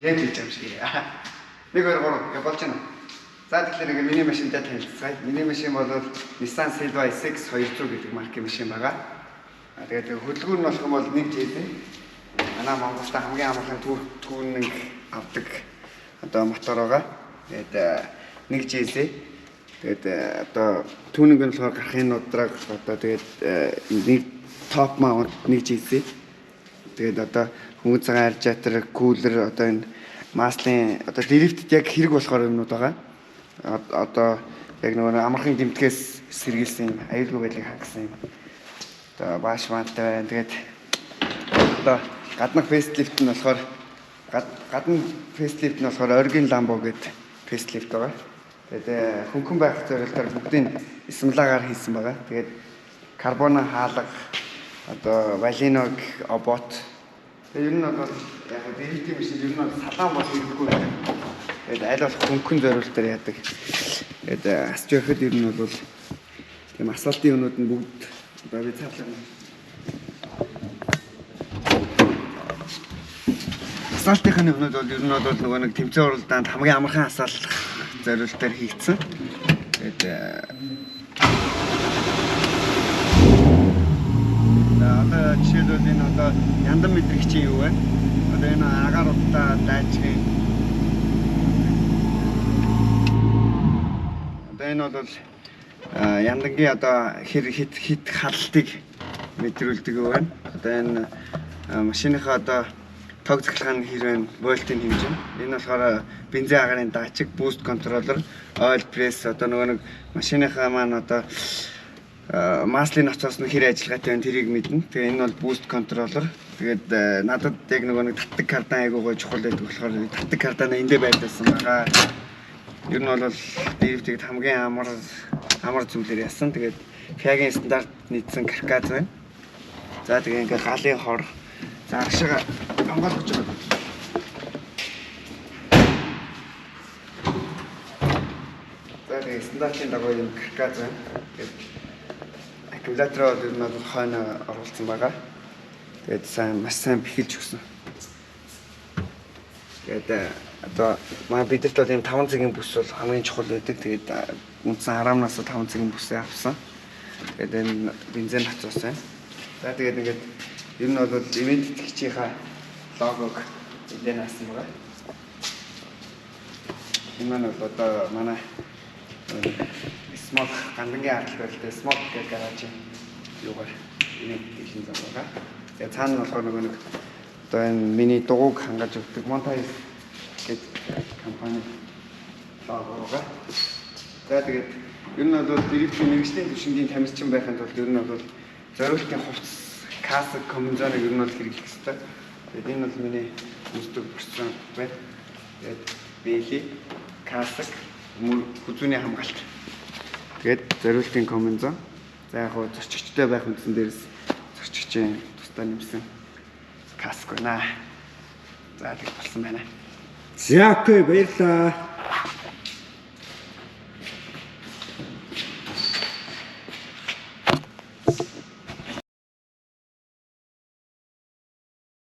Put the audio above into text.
Яг л юм шиг. 1 2 3 гэ болж байна. За тэгэхээр ингээ миний машинтай танилцгаая. Миний машин бол Nissan Silva SX 200 гэдэг маркийн машин байгаа. Тэгээд хөдөлгүүр нь болох юм бол 1 JZ. Манай Монголд хамгийн амархан түүнэг авдаг одоо мотор байгаа. Тэгээд 1 JZ. Тэгээд одоо түүнэг нь болохоор гарахын удраг одоо тэгээд нэг топ mount 1 JZ. Тэгээд одоо хөнгөн цагаан радиатор, кулер одоо энэ маслын одоо дрифтэд яг хэрэг болохоор юмнууд байгаа. Одоо яг нөгөө амархан гэмтгээс сэргийлсэн юм, аюулгүй байдлыг хангасан юм. Одоо бааш маантай байна. Тэгээд одоо гаднах фейслифт нь болохоор гадна фейслифт нь болохоор Origin Lambo гэдэг фейслифт байгаа. Тэгээд хөнгөн байх зорилгоор бүгдийг Исмлагаар хийсэн байгаа. Тэгээд карбон хаалга одоо Valino обот. Тэгээд ер нь бол яг дрифтийн машин ер нь бол салаан бол хэрэггүй байна. Тэгээд аль болох хөнгөн зориултаар яадаг. Тэгээд асч явахад ер нь бол тийм асфалтын өнүүд нь бүгд одоо би цаалаа. Асфалтын өнүүд бол ер нь бол нөгөө нэг тэмцээн уралдаанд хамгийн амархан асфалт зориултаар хийгдсэн. Тэгээд одоо жишээлбэл энэ одоо яндан мэдрэгчийн юу вэ? Одоо энэ агаар удаа дайчгийн энэ бол яндангийн одоо хит халалтыг мэдрүүлдэг юу байна. Одоо энэ машиныхаа одоо тог цахилгааны хэрвээ вольтын хэмжээ. Энэ болохоор бензин агарын датчик, boost controller, oil press одоо нөгөө нэг машиныхаа маань одоо маслын ноцоос нь хэр ажиллагаатай байна тэрийг мэднэ. Тэгээ энэ бол boost controller. Тэгээд надад яг нөгөө нэг татдаг кардан айгуугаа чухал байдаг болохоор татдаг кардаа эндээ байрлуулсан байгаа. Ер нь бол дрифтэд хамгийн амар зүйлээр яасан. Тэгээд Fiat-ийн стандарт нийцсэн каркас байна. За тэгээ ингээ галын хор за агшиг хамгаалж байгаа. За тэгээ стандартын дагуу юм каркас байна. Тэгээд аккумулятор бол ер нь бол хойно оруулсан байгаа. Тэгээд маш сайн бэхэлж өгсөн. Тэгээд одоо манай бидэрт бол ийм 5 цагийн бүс бол хамгийн чухал байдаг. Тэгээд үндсэн 10-наас 5 цагийн бүсээ авсан. Тэгээд энэ бензин хацуус байна. За тэгээд ингээд ер нь бол ивент итгэгчийнхаа логог эдэн асан байгаа. Энэ маань бол одоо манай Smog гандангийн ардлт байлтай Smog гэх гаражийн юугаар ивент хийсэн зам байгаа. Тэгээд цаана нь болохоор нэг одоо энэ миний дугуйг хангаж өгдөг Montage гэдэг компани логоога. За тэгээд ер нь бол дрифтийн мэргэжлийн түвшингийн тамирчин байхын тулд ер нь бол зориултын хувцас каск комбинзоныг ер нь бол хэрэглэх хэрэгтэй. Тэгээд энэ бол миний үздэг процесс байна. Тэгээд бэли каск хүзүүний хамгаалт. Тэгээд зориултын комбинзон. За яг хоо зорчигчтой байх үндсэн дээрээс зорчигчийн тусдаа нэмсэн каск байна. За тэг болсон байна. За окей баярлалаа.